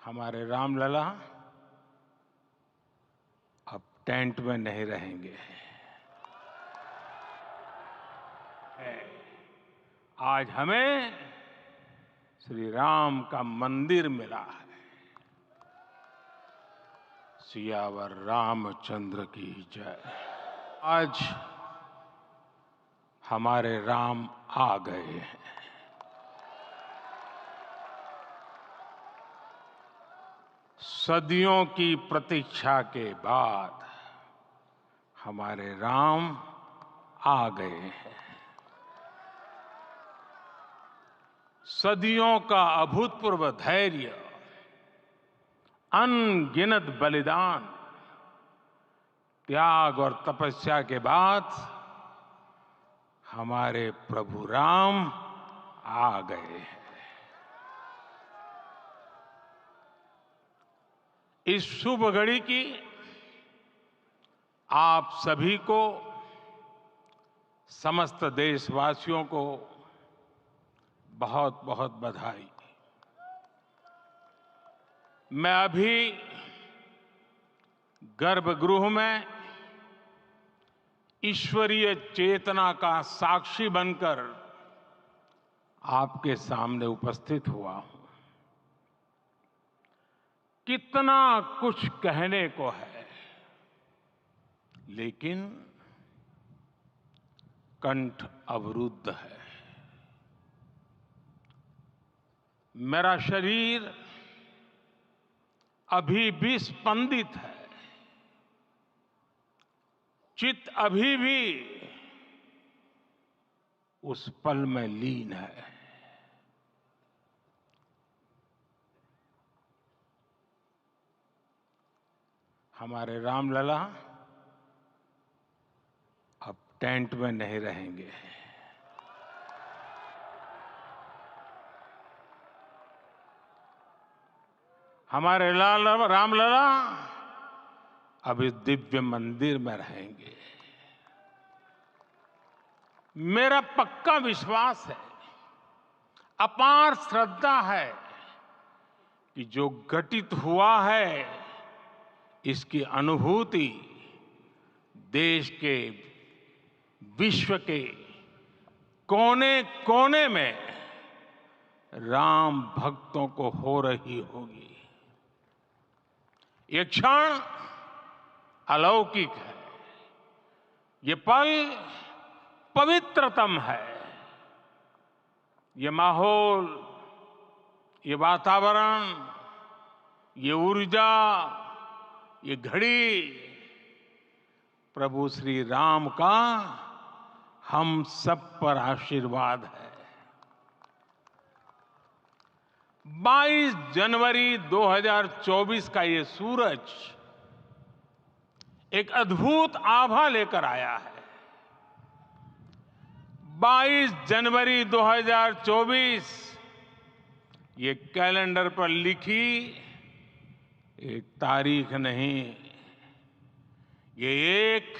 हमारे रामलला अब टेंट में नहीं रहेंगे। आज हमें श्री राम का मंदिर मिला है। सियावर रामचंद्र की जय। आज हमारे राम आ गए हैं। सदियों की प्रतीक्षा के बाद हमारे राम आ गए हैं। सदियों का अभूतपूर्व धैर्य, अनगिनत बलिदान, त्याग और तपस्या के बाद हमारे प्रभु राम आ गए हैं। इस शुभ घड़ी की आप सभी को, समस्त देशवासियों को बहुत बहुत बधाई। मैं अभी गर्भगृह में ईश्वरीय चेतना का साक्षी बनकर आपके सामने उपस्थित हुआ हूं। कितना कुछ कहने को है, लेकिन कंठ अवरुद्ध है। मेरा शरीर अभी भी स्पंदित है, चित्त अभी भी उस पल में लीन है। हमारे रामलला अब टेंट में नहीं रहेंगे। हमारे रामलला अब इस दिव्य मंदिर में रहेंगे। मेरा पक्का विश्वास है, अपार श्रद्धा है कि जो घटित हुआ है, इसकी अनुभूति देश के, विश्व के कोने कोने में राम भक्तों को हो रही होगी। ये क्षण अलौकिक है। ये पल पवित्रतम है। ये माहौल, ये वातावरण, ये ऊर्जा, ये घड़ी प्रभु श्री राम का हम सब पर आशीर्वाद है। 22 जनवरी 2024 का ये सूरज एक अद्भुत आभा लेकर आया है। 22 जनवरी 2024 ये कैलेंडर पर लिखी एक तारीख नहीं, ये एक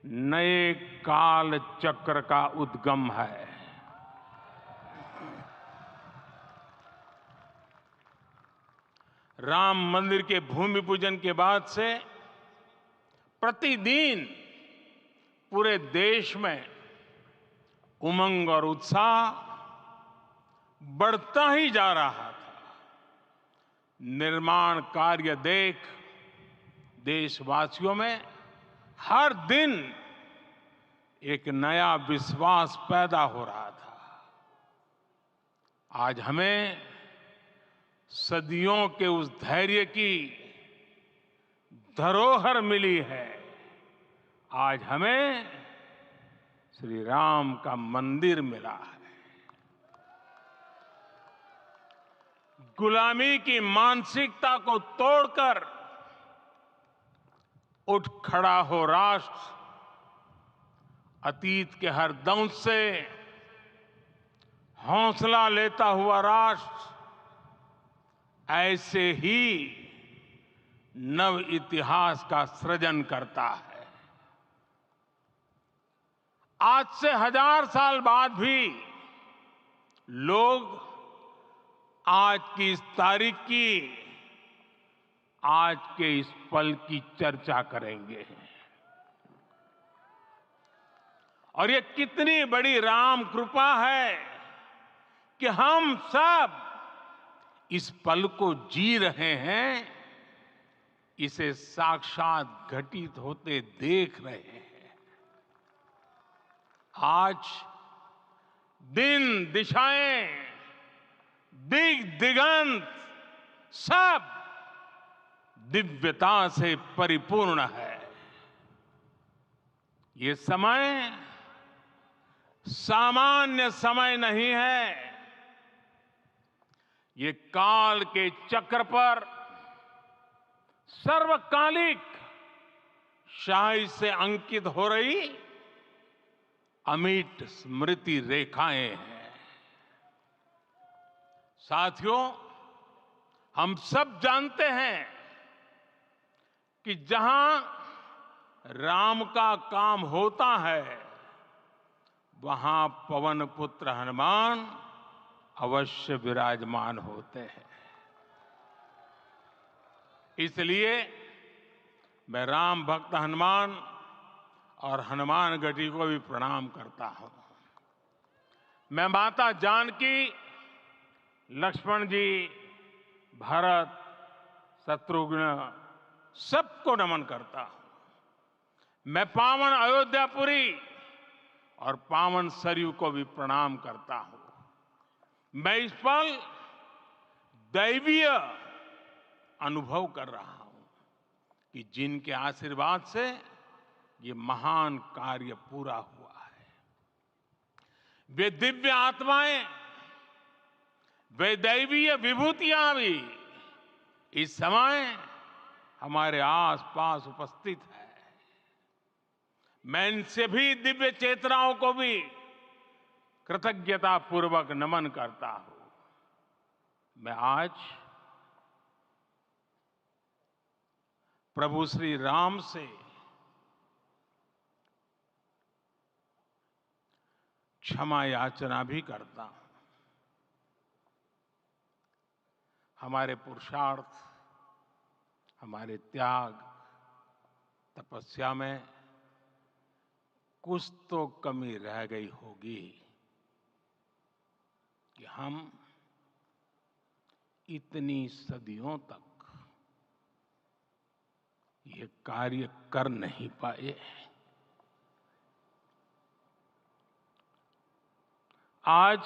नए काल चक्र का उद्गम है। राम मंदिर के भूमि पूजन के बाद से प्रतिदिन पूरे देश में उमंग और उत्साह बढ़ता ही जा रहा था। निर्माण कार्य देख देशवासियों में हर दिन एक नया विश्वास पैदा हो रहा था। आज हमें सदियों के उस धैर्य की धरोहर मिली है। आज हमें श्री राम का मंदिर मिला है। गुलामी की मानसिकता को तोड़कर उठ खड़ा हो राष्ट्र। अतीत के हर दंश से हौसला लेता हुआ राष्ट्र ऐसे ही नव इतिहास का सृजन करता है। आज से 1000 साल बाद भी लोग आज की इस तारीख की, आज के इस पल की चर्चा करेंगे। और ये कितनी बड़ी राम कृपा है कि हम सब इस पल को जी रहे हैं, इसे साक्षात घटित होते देख रहे हैं। आज दिन दिशाएं, दिग दिगंत सब दिव्यता से परिपूर्ण है। ये समय सामान्य समय नहीं है। ये काल के चक्र पर सर्वकालिक शाही से अंकित हो रही अमिट स्मृति रेखाएं हैं। साथियों, हम सब जानते हैं कि जहां राम का काम होता है, वहां पवन पुत्र हनुमान अवश्य विराजमान होते हैं। इसलिए मैं राम भक्त हनुमान और हनुमान गढ़ी को भी प्रणाम करता हूं। मैं माता जानकी, लक्ष्मण जी, भरत, शत्रुघ्न सबको नमन करता हूं। मैं पावन अयोध्यापुरी और पावन सरयू को भी प्रणाम करता हूं। मैं इस पल दैवीय अनुभव कर रहा हूं कि जिनके आशीर्वाद से ये महान कार्य पूरा हुआ है। वे दिव्य आत्माएं, वे दैवीय विभूतियां भी इस समय हमारे आसपास उपस्थित है। मैं इनसे भी दिव्य चेतनाओं को भी कृतज्ञता पूर्वक नमन करता हूं। मैं आज प्रभु श्री राम से क्षमा याचना भी करता हूं। हमारे पुरुषार्थ, हमारे त्याग, तपस्या में कुछ तो कमी रह गई होगी कि हम इतनी सदियों तक ये कार्य कर नहीं पाए। आज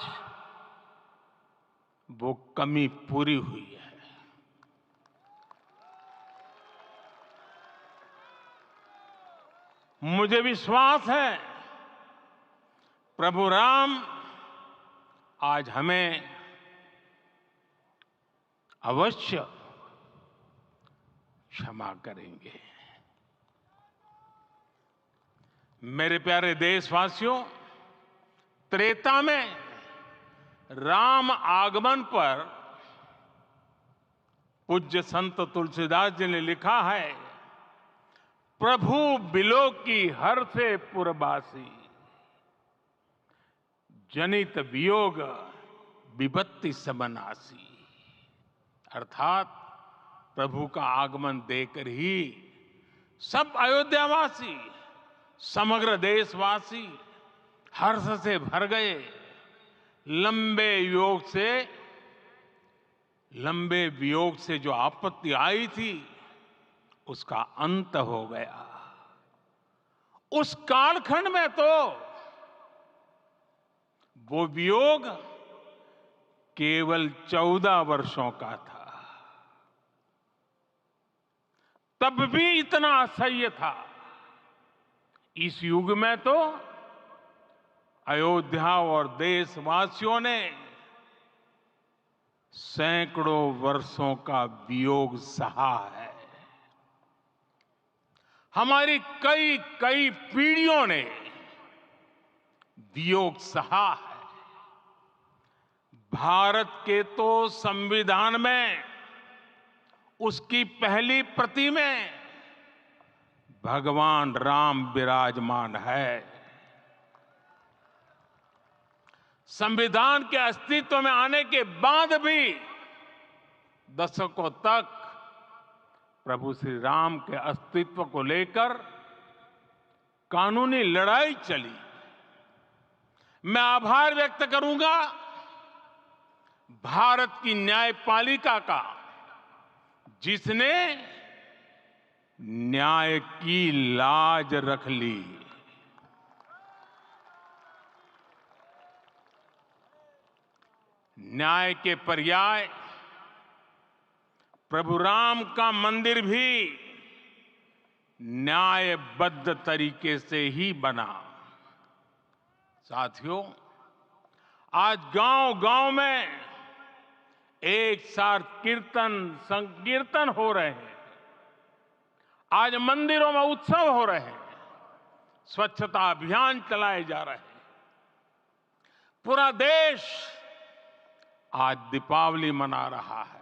वो कमी पूरी हुई है। मुझे विश्वास है प्रभु राम आज हमें अवश्य क्षमा करेंगे। मेरे प्यारे देशवासियों, त्रेता में राम आगमन पर पूज्य संत तुलसीदास जी ने लिखा है, प्रभु बिलो की हर से पुरबासी, जनित वियोग विपत्ति समनासी। अर्थात प्रभु का आगमन देकर ही सब अयोध्यावासी, समग्र देशवासी हर्ष से भर गए। लंबे वियोग से जो आपत्ति आई थी, उसका अंत हो गया। उस कालखंड में तो वो वियोग केवल 14 वर्षों का था। तब भी इतना असह्य था। इस युग में तो अयोध्या और देशवासियों ने सैकड़ों वर्षों का वियोग सहा है। हमारी कई कई पीढ़ियों ने वियोग सहा है। भारत के तो संविधान में उसकी पहली प्रति में भगवान राम विराजमान है। संविधान के अस्तित्व में आने के बाद भी दशकों तक प्रभु श्री राम के अस्तित्व को लेकर कानूनी लड़ाई चली। मैं आभार व्यक्त करूंगा भारत की न्यायपालिका का, जिसने न्याय की लाज रख ली। न्याय के पर्याय प्रभु राम का मंदिर भी न्यायबद्ध तरीके से ही बना। साथियों, आज गांव-गांव में एक साथ कीर्तन संकीर्तन हो रहे हैं। आज मंदिरों में उत्सव हो रहे हैं, स्वच्छता अभियान चलाए जा रहे हैं। पूरा देश आज दीपावली मना रहा है।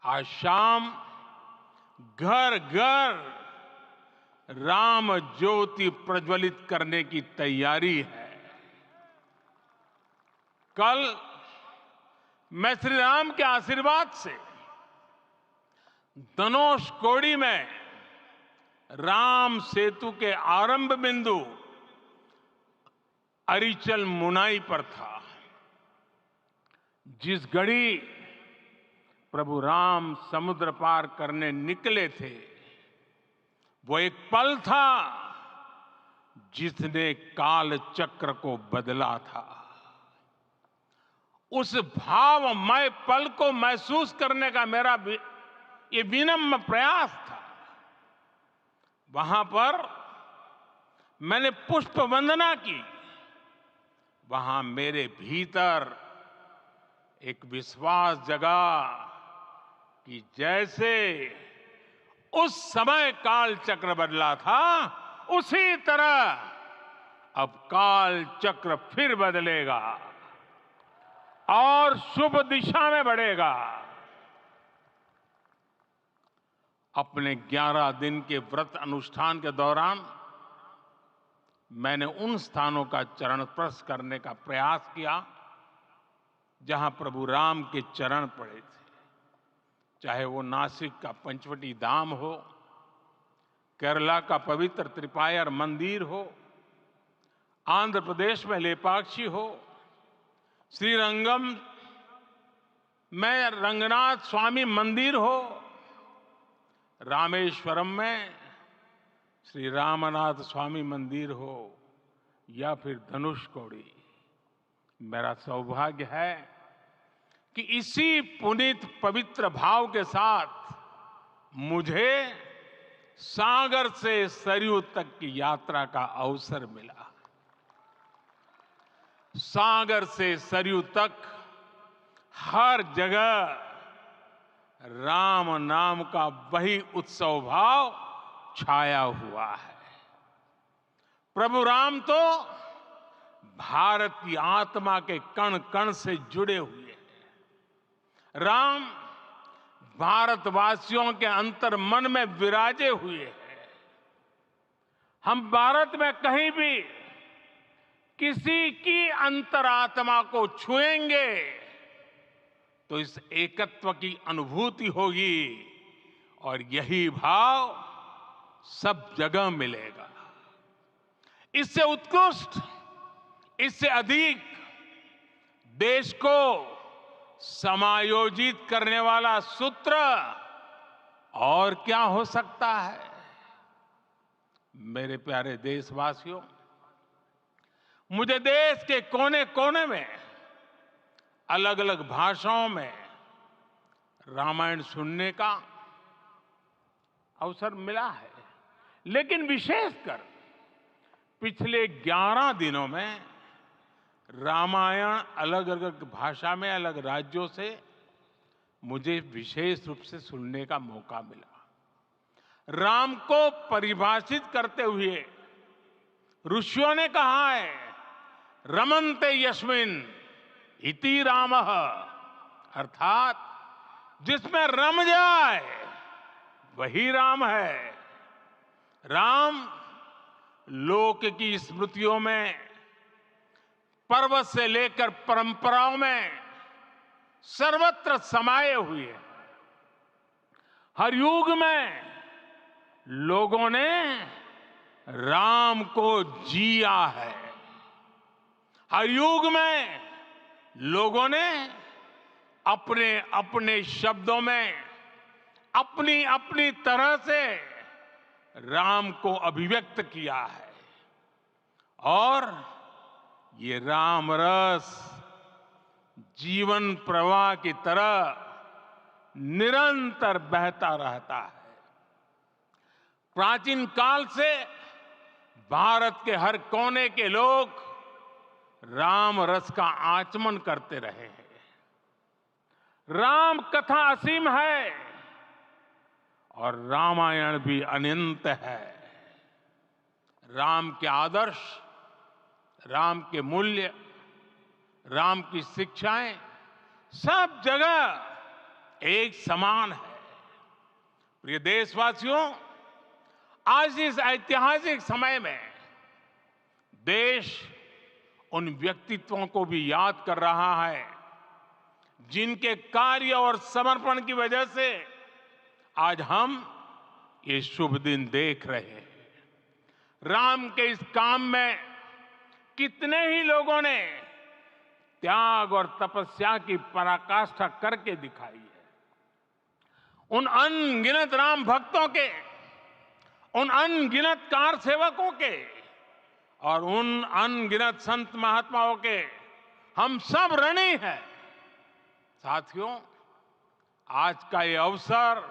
आज शाम घर घर राम ज्योति प्रज्वलित करने की तैयारी है। कल मैं श्री राम के आशीर्वाद से धनुषकोडी में राम सेतु के आरंभ बिंदु अरिचल मुनाई पर था। जिस घड़ी प्रभु राम समुद्र पार करने निकले थे, वो एक पल था जिसने काल चक्र को बदला था। उस भावमय पल को महसूस करने का मेरा ये विनम्र प्रयास था। वहां पर मैंने पुष्प वंदना की। वहां मेरे भीतर एक विश्वास जगा कि जैसे उस समय काल चक्र बदला था, उसी तरह अब काल चक्र फिर बदलेगा और शुभ दिशा में बढ़ेगा। अपने 11 दिन के व्रत अनुष्ठान के दौरान मैंने उन स्थानों का चरण स्पर्श करने का प्रयास किया जहां प्रभु राम के चरण पड़े थे। चाहे वो नासिक का पंचवटी धाम हो, केरला का पवित्र त्रिपायर मंदिर हो, आंध्र प्रदेश में लेपाक्षी हो, श्रीरंगम में रंगनाथ स्वामी मंदिर हो, रामेश्वरम में श्री रामनाथ स्वामी मंदिर हो, या फिर धनुषकोडी। मेरा सौभाग्य है कि इसी पुनीत पवित्र भाव के साथ मुझे सागर से सरयू तक की यात्रा का अवसर मिला। सागर से सरयू तक हर जगह राम नाम का वही उत्सव भाव छाया हुआ है। प्रभु राम तो भारत की आत्मा के कण कण से जुड़े हुए हैं। राम भारतवासियों के अंतर मन में विराजे हुए हैं। हम भारत में कहीं भी किसी की अंतरात्मा को छुएंगे तो इस एकत्व की अनुभूति होगी, और यही भाव सब जगह मिलेगा। इससे उत्कृष्ट, इससे अधिक देश को समायोजित करने वाला सूत्र और क्या हो सकता है। मेरे प्यारे देशवासियों, मुझे देश के कोने कोने में अलग अलग भाषाओं में रामायण सुनने का अवसर मिला है, लेकिन विशेषकर पिछले 11 दिनों में रामायण अलग अलग भाषा में अलग राज्यों से मुझे विशेष रूप से सुनने का मौका मिला। राम को परिभाषित करते हुए ऋषियों ने कहा है, रमन्ते यस्मिन् इति रामः, अर्थात जिसमें रम जाए वही राम है। राम लोक की स्मृतियों में, पर्वत से लेकर परंपराओं में सर्वत्र समाये हुए हैं। हर युग में लोगों ने राम को जिया है। हर युग में लोगों ने अपने अपने शब्दों में अपनी अपनी तरह से राम को अभिव्यक्त किया है और ये राम रस जीवन प्रवाह की तरह निरंतर बहता रहता है। प्राचीन काल से भारत के हर कोने के लोग राम रस का आचमन करते रहे हैं। राम कथा असीम है और रामायण भी अनंत है। राम के आदर्श, राम के मूल्य, राम की शिक्षाएं सब जगह एक समान है। प्रिय देशवासियों, आज इस ऐतिहासिक समय में देश उन व्यक्तित्वों को भी याद कर रहा है जिनके कार्य और समर्पण की वजह से आज हम ये शुभ दिन देख रहे हैं। राम के इस काम में कितने ही लोगों ने त्याग और तपस्या की पराकाष्ठा करके दिखाई है। उन अनगिनत राम भक्तों के, उन अनगिनत कार सेवकों के और उन अनगिनत संत महात्माओं के हम सब ऋणी हैं। साथियों, आज का ये अवसर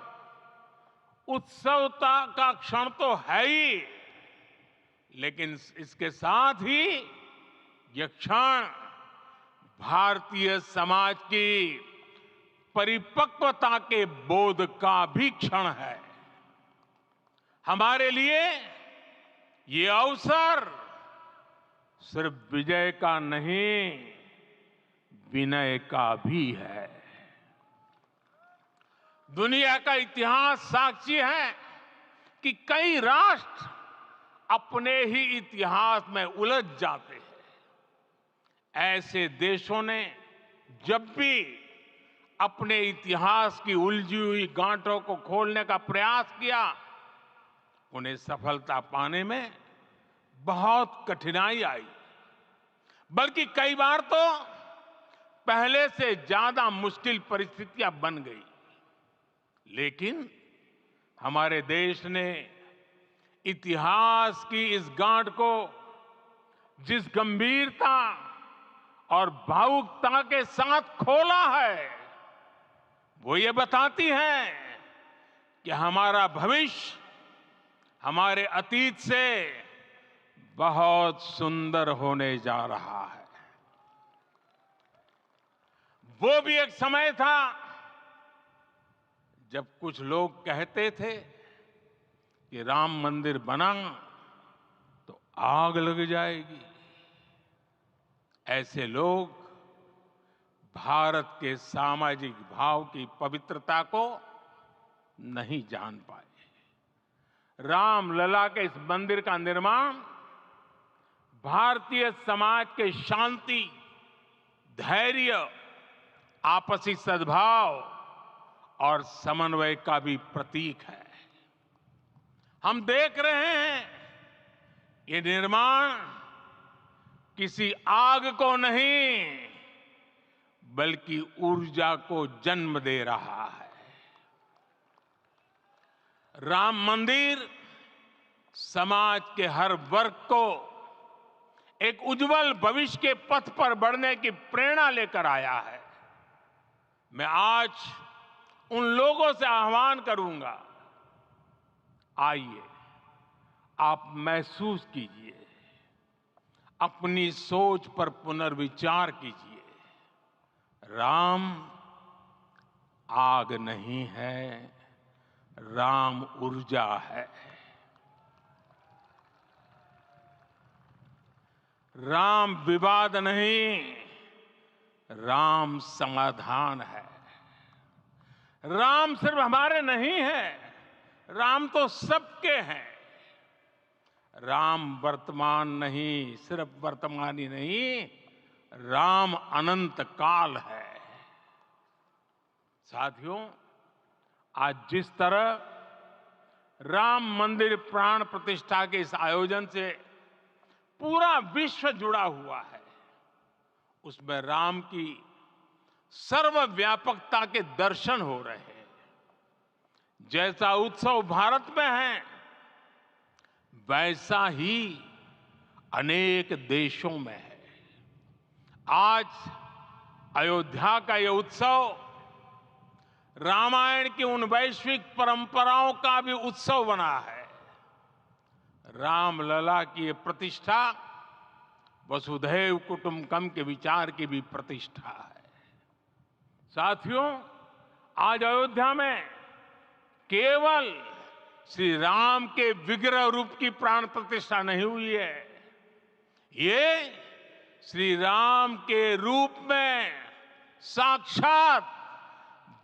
उत्सवता का क्षण तो है ही, लेकिन इसके साथ ही यह क्षण भारतीय समाज की परिपक्वता के बोध का भी क्षण है। हमारे लिए ये अवसर सिर्फ विजय का नहीं, विनय का भी है। दुनिया का इतिहास साक्षी है कि कई राष्ट्र अपने ही इतिहास में उलझ जाते हैं। ऐसे देशों ने जब भी अपने इतिहास की उलझी हुई गांठों को खोलने का प्रयास किया, उन्हें सफलता पाने में बहुत कठिनाई आई, बल्कि कई बार तो पहले से ज्यादा मुश्किल परिस्थितियां बन गई। लेकिन हमारे देश ने इतिहास की इस गांठ को जिस गंभीरता और भावुकता के साथ खोला है, वो ये बताती है कि हमारा भविष्य हमारे अतीत से बहुत सुंदर होने जा रहा है। वो भी एक समय था जब कुछ लोग कहते थे कि राम मंदिर बना तो आग लग जाएगी। ऐसे लोग भारत के सामाजिक भाव की पवित्रता को नहीं जान पाए। रामलला के इस मंदिर का निर्माण भारतीय समाज के शांति, धैर्य, आपसी सद्भाव और समन्वय का भी प्रतीक है। हम देख रहे हैं ये निर्माण किसी आग को नहीं, बल्कि ऊर्जा को जन्म दे रहा है। राम मंदिर समाज के हर वर्ग को एक उज्जवल भविष्य के पथ पर बढ़ने की प्रेरणा लेकर आया है। मैं आज उन लोगों से आह्वान करूंगा, आइए आप महसूस कीजिए, अपनी सोच पर पुनर्विचार कीजिए। राम आग नहीं है, राम ऊर्जा है। राम विवाद नहीं, राम समाधान है। राम सिर्फ हमारे नहीं है, राम तो सबके हैं। राम वर्तमान नहीं, सिर्फ वर्तमान ही नहीं, राम अनंत काल है। साथियों, आज जिस तरह राम मंदिर प्राण प्रतिष्ठा के इस आयोजन से पूरा विश्व जुड़ा हुआ है, उसमें राम की सर्वव्यापकता के दर्शन हो रहे हैं। जैसा उत्सव भारत में है, वैसा ही अनेक देशों में है। आज अयोध्या का यह उत्सव रामायण की उन वैश्विक परंपराओं का भी उत्सव बना है। रामलला की ये प्रतिष्ठा वसुधैव कुटुंबकम के विचार की भी प्रतिष्ठा है। साथियों, आज अयोध्या में केवल श्री राम के विग्रह रूप की प्राण प्रतिष्ठा नहीं हुई है, ये श्री राम के रूप में साक्षात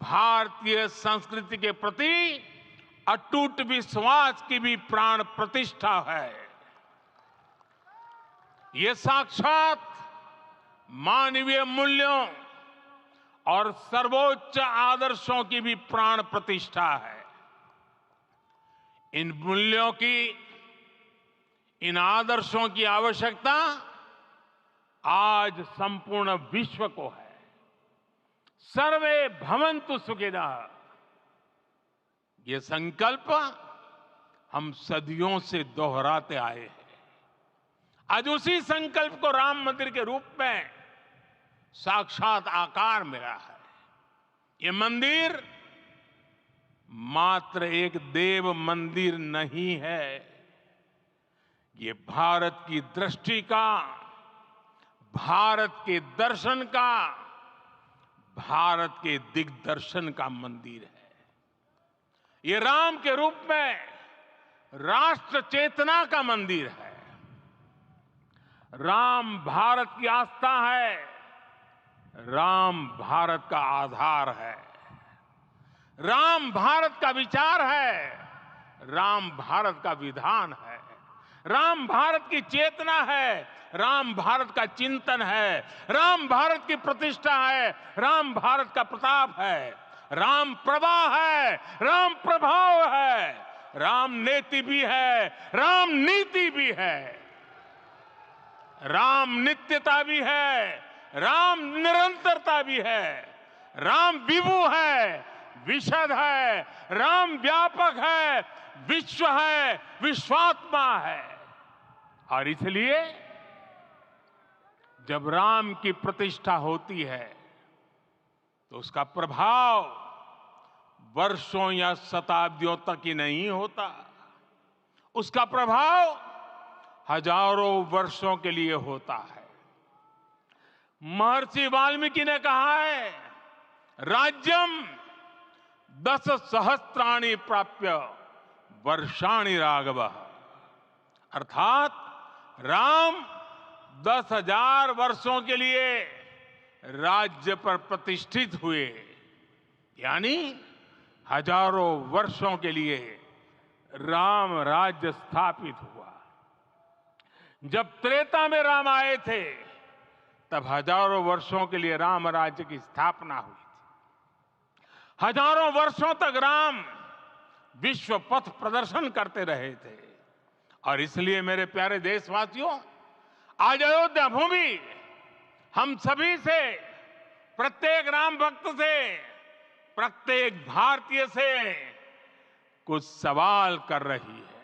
भारतीय संस्कृति के प्रति अटूट विश्वास की भी प्राण प्रतिष्ठा है। ये साक्षात मानवीय मूल्यों और सर्वोच्च आदर्शों की भी प्राण प्रतिष्ठा है। इन मूल्यों की, इन आदर्शों की आवश्यकता आज संपूर्ण विश्व को है। सर्वे भवन्तु सुखिनः, ये संकल्प हम सदियों से दोहराते आए हैं। आज उसी संकल्प को राम मंदिर के रूप में साक्षात आकार मिला है। ये मंदिर मात्र एक देव मंदिर नहीं है, ये भारत की दृष्टि का, भारत के दर्शन का, भारत के दिग्दर्शन का मंदिर है। ये राम के रूप में राष्ट्र चेतना का मंदिर है। राम भारत की आस्था है, राम भारत का आधार है, राम भारत का विचार है, राम भारत का विधान है, राम भारत की चेतना है, राम भारत का चिंतन है, राम भारत की प्रतिष्ठा है, राम भारत का प्रताप है, राम प्रवाह है, राम प्रभाव है, राम नेति भी है, राम नीति भी है, राम नित्यता भी है, राम निरंतरता भी है, राम विभु है, विशद है, राम व्यापक है, विश्व है, विश्वात्मा है। और इसलिए जब राम की प्रतिष्ठा होती है तो उसका प्रभाव वर्षों या शताब्दियों तक ही नहीं होता, उसका प्रभाव हजारों वर्षों के लिए होता है। महर्षि वाल्मीकि ने कहा है, राज्यम 10 सहस्त्राणि प्राप्य वर्षाणि राघव, अर्थात राम 10,000 वर्षों के लिए राज्य पर प्रतिष्ठित हुए, यानी हजारों वर्षों के लिए राम राज्य स्थापित हुआ। जब त्रेता में राम आए थे तब हजारों वर्षों के लिए राम राज्य की स्थापना हुई थी। हजारों वर्षों तक राम विश्व पथ प्रदर्शन करते रहे थे। और इसलिए मेरे प्यारे देशवासियों, आज अयोध्या भूमि हम सभी से, प्रत्येक राम भक्त से, प्रत्येक भारतीय से कुछ सवाल कर रही है।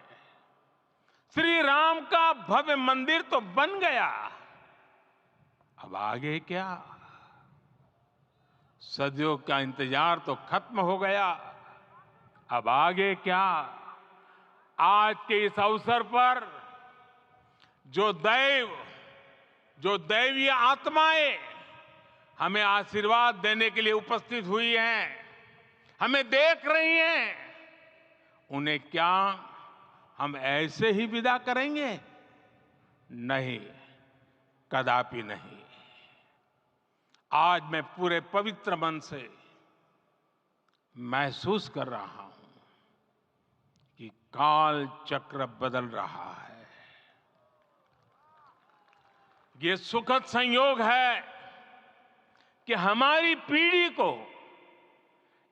श्री राम का भव्य मंदिर तो बन गया, अब आगे क्या? सदियों का इंतजार तो खत्म हो गया, अब आगे क्या? आज के इस अवसर पर जो दैवीय आत्माएं हमें आशीर्वाद देने के लिए उपस्थित हुई हैं, हमें देख रही हैं, उन्हें क्या हम ऐसे ही विदा करेंगे? नहीं, कदापि नहीं। आज मैं पूरे पवित्र मन से महसूस कर रहा हूं कि काल चक्र बदल रहा है। ये सुखद संयोग है कि हमारी पीढ़ी को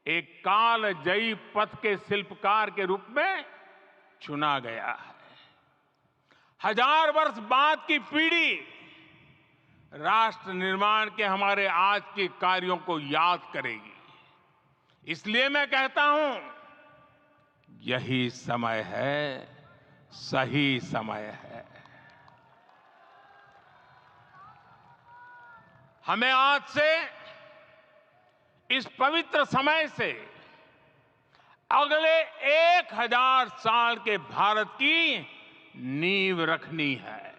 एक कालजयी पथ के शिल्पकार के रूप में चुना गया है। 1000 वर्ष बाद की पीढ़ी राष्ट्र निर्माण के हमारे आज के कार्यों को याद करेगी। इसलिए मैं कहता हूं, यही समय है, सही समय है। हमें आज से इस पवित्र समय से अगले 1000 साल के भारत की नींव रखनी है।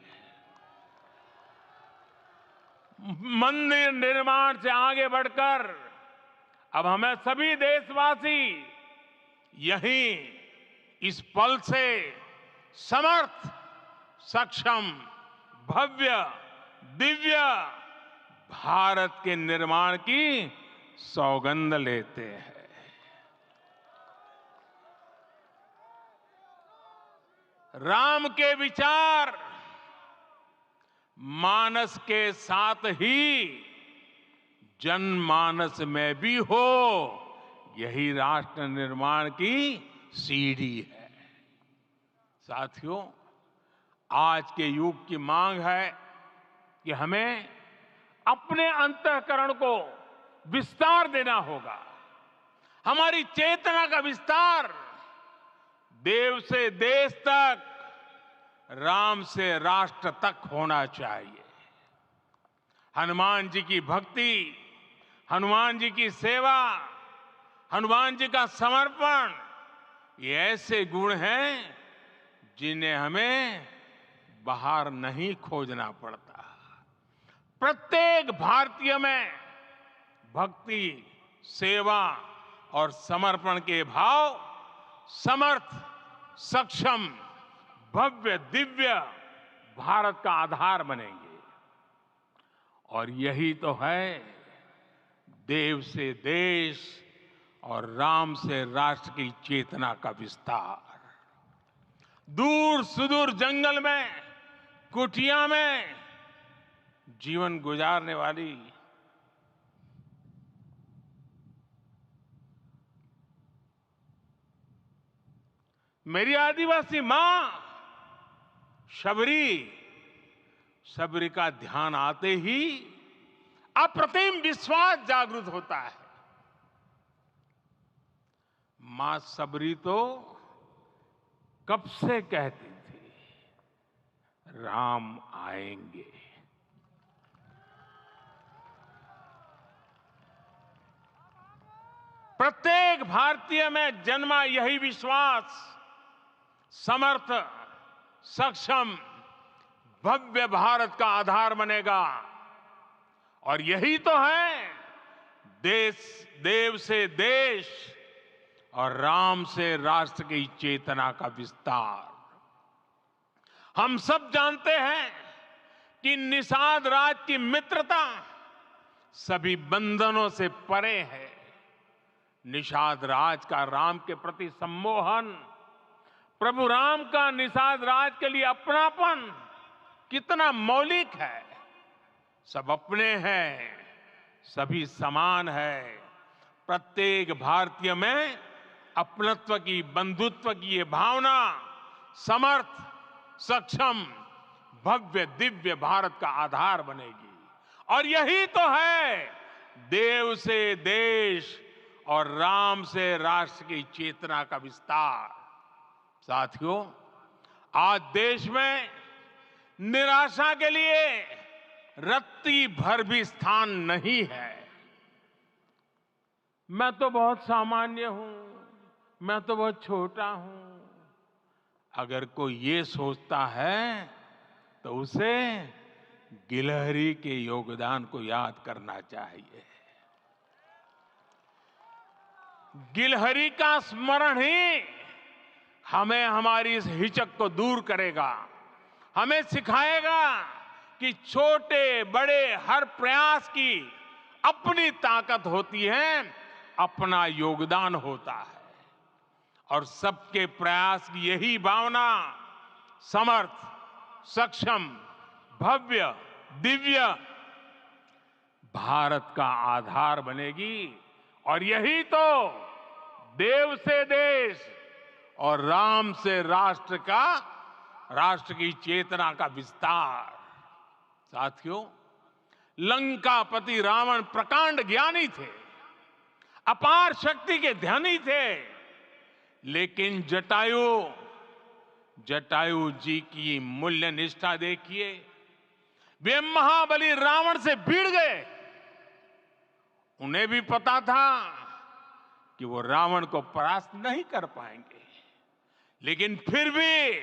मंदिर निर्माण से आगे बढ़कर अब हमें सभी देशवासी यहीं इस पल से समर्थ, सक्षम, भव्य, दिव्य भारत के निर्माण की सौगंध लेते हैं। राम के विचार मानस के साथ ही जनमानस में भी हो, यही राष्ट्र निर्माण की सीढ़ी है। साथियों, आज के युग की मांग है कि हमें अपने अंतःकरण को विस्तार देना होगा। हमारी चेतना का विस्तार देव से देश तक, राम से राष्ट्र तक होना चाहिए। हनुमान जी की भक्ति, हनुमान जी की सेवा, हनुमान जी का समर्पण, ये ऐसे गुण हैं जिन्हें हमें बाहर नहीं खोजना पड़ता। प्रत्येक भारतीय में भक्ति, सेवा और समर्पण के भाव समर्थ, सक्षम, भव्य, दिव्य भारत का आधार बनेंगे। और यही तो है देव से देश और राम से राष्ट्र की चेतना का विस्तार। दूर सुदूर जंगल में, कुटिया में जीवन गुजारने वाली मेरी आदिवासी मां शबरी का ध्यान आते ही अप्रतिम विश्वास जागृत होता है। मां शबरी तो कब से कहती थी, राम आएंगे। प्रत्येक भारतीय में जन्मा यही विश्वास समर्थ, सक्षम, भव्य भारत का आधार बनेगा। और यही तो है देव से देश और राम से राष्ट्र की चेतना का विस्तार। हम सब जानते हैं कि निषाद राज की मित्रता सभी बंधनों से परे है। निषाद राज का राम के प्रति सम्मोहन, प्रभु राम का निषाद राज के लिए अपनापन कितना मौलिक है। सब अपने हैं, सभी समान है। प्रत्येक भारतीय में अपनत्व की, बंधुत्व की ये भावना समर्थ, सक्षम, भव्य, दिव्य भारत का आधार बनेगी। और यही तो है देव से देश और राम से राष्ट्र की चेतना का विस्तार। साथियों, आज देश में निराशा के लिए रत्ती भर भी स्थान नहीं है। मैं तो बहुत सामान्य हूं, मैं तो बहुत छोटा हूं। अगर कोई ये सोचता है तो उसे गिलहरी के योगदान को याद करना चाहिए। गिलहरी का स्मरण ही हमें हमारी इस हिचक को दूर करेगा, हमें सिखाएगा कि छोटे बड़े हर प्रयास की अपनी ताकत होती है, अपना योगदान होता है। और सबके प्रयास की यही भावना समर्थ, सक्षम, भव्य, दिव्य भारत का आधार बनेगी। और यही तो देव से देश और राम से राष्ट्र की चेतना का विस्तार। साथियों, लंकापति रावण प्रकांड ज्ञानी थे, अपार शक्ति के धनी थे, लेकिन जटायु जी की मूल्य निष्ठा देखिए। वे महाबली रावण से भिड़ गए। उन्हें भी पता था कि वो रावण को परास्त नहीं कर पाएंगे, लेकिन फिर भी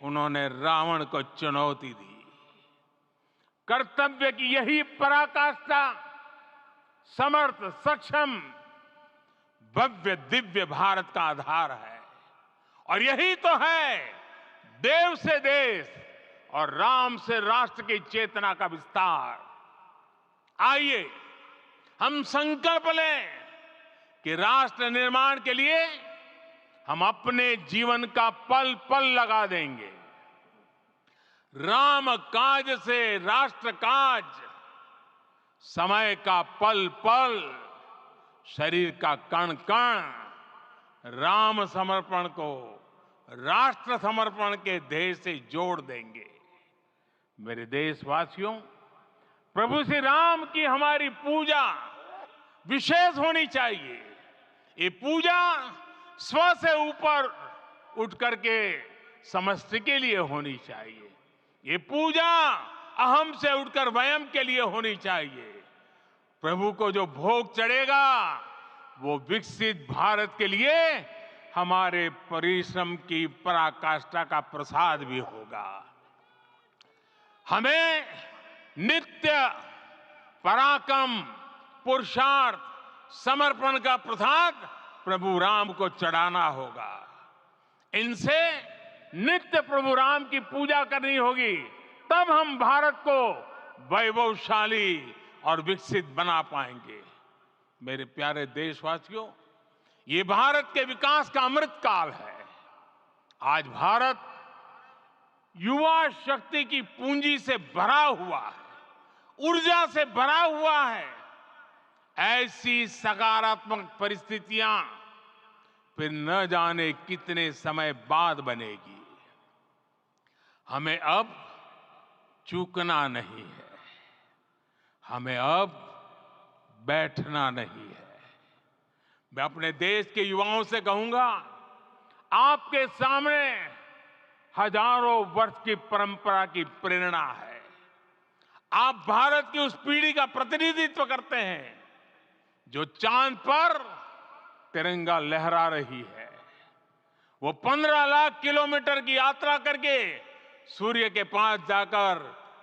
उन्होंने रावण को चुनौती दी। कर्तव्य की यही पराकाष्ठा समर्थ, सक्षम, भव्य दिव्य भारत का आधार है। और यही तो है देव से देश और राम से राष्ट्र की चेतना का विस्तार। आइए हम संकल्प लें कि राष्ट्र निर्माण के लिए हम अपने जीवन का पल पल लगा देंगे। राम काज से राष्ट्र काज, समय का पल पल, शरीर का कण कण राम समर्पण को राष्ट्र समर्पण के ध्येय से जोड़ देंगे। मेरे देशवासियों, प्रभु श्री राम की हमारी पूजा विशेष होनी चाहिए। ये पूजा स्व से ऊपर उठ करके समष्टि के लिए होनी चाहिए। ये पूजा अहम से उठकर वयम के लिए होनी चाहिए। प्रभु को जो भोग चढ़ेगा वो विकसित भारत के लिए हमारे परिश्रम की पराकाष्ठा का प्रसाद भी होगा। हमें नित्य पराक्रम, पुरुषार्थ, समर्पण का प्रसाद प्रभु राम को चढ़ाना होगा। इनसे नित्य प्रभु राम की पूजा करनी होगी, तब हम भारत को वैभवशाली और विकसित बना पाएंगे। मेरे प्यारे देशवासियों, ये भारत के विकास का अमृत काल है। आज भारत युवा शक्ति की पूंजी से भरा हुआ है, ऊर्जा से भरा हुआ है। ऐसी सकारात्मक परिस्थितियां फिर न जाने कितने समय बाद बनेगी। हमें अब चूकना नहीं है, हमें अब बैठना नहीं है। मैं अपने देश के युवाओं से कहूंगा, आपके सामने हजारों वर्ष की परंपरा की प्रेरणा है। आप भारत की उस पीढ़ी का प्रतिनिधित्व करते हैं जो चांद पर तिरंगा लहरा रही है। वो 15 लाख किलोमीटर की यात्रा करके सूर्य के पास जाकर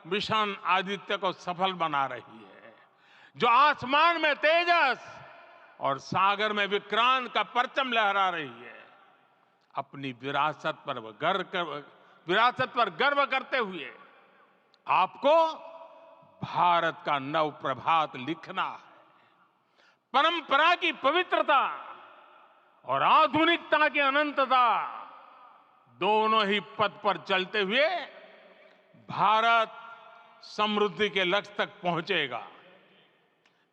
मिशन आदित्य को सफल बना रही है। जो आसमान में तेजस और सागर में विक्रांत का परचम लहरा रही है। अपनी विरासत पर गर्व करते हुए आपको भारत का नव प्रभात लिखना है। परंपरा की पवित्रता और आधुनिकता की अनंतता दोनों ही पथ पर चलते हुए भारत समृद्धि के लक्ष्य तक पहुंचेगा।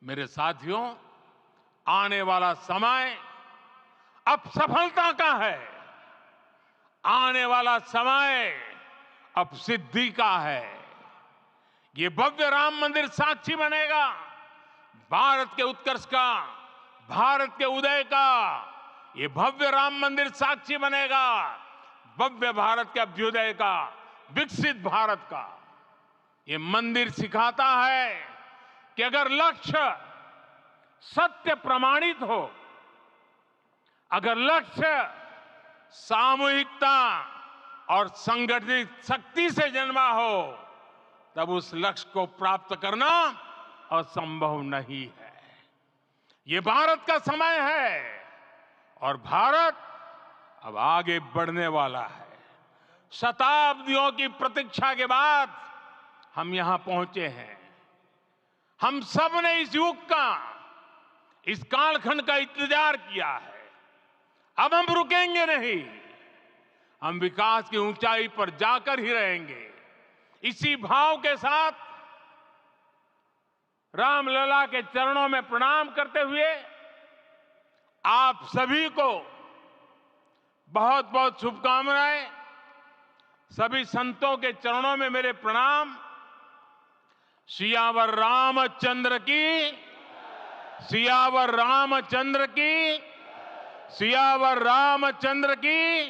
मेरे साथियों, आने वाला समय अब सफलता का है। आने वाला समय अब सिद्धि का है। ये भव्य राम मंदिर साक्षी बनेगा भारत के उत्कर्ष का, भारत के उदय का। ये भव्य राम मंदिर साक्षी बनेगा भव्य भारत के अभ्युदय का, विकसित भारत का। ये मंदिर सिखाता है कि अगर लक्ष्य सत्य प्रमाणित हो, अगर लक्ष्य सामूहिकता और संगठित शक्ति से जन्मा हो, तब उस लक्ष्य को प्राप्त करना असंभव नहीं है। ये भारत का समय है और भारत अब आगे बढ़ने वाला है। शताब्दियों की प्रतीक्षा के बाद हम यहां पहुंचे हैं। हम सब ने इस युग का, इस कालखंड का इंतजार किया है। अब हम रुकेंगे नहीं, हम विकास की ऊंचाई पर जाकर ही रहेंगे। इसी भाव के साथ रामलला के चरणों में प्रणाम करते हुए आप सभी को बहुत बहुत शुभकामनाएं। सभी संतों के चरणों में मेरे प्रणाम। सियावर रामचंद्र की, सियावर रामचंद्र की, सियावर रामचंद्र की।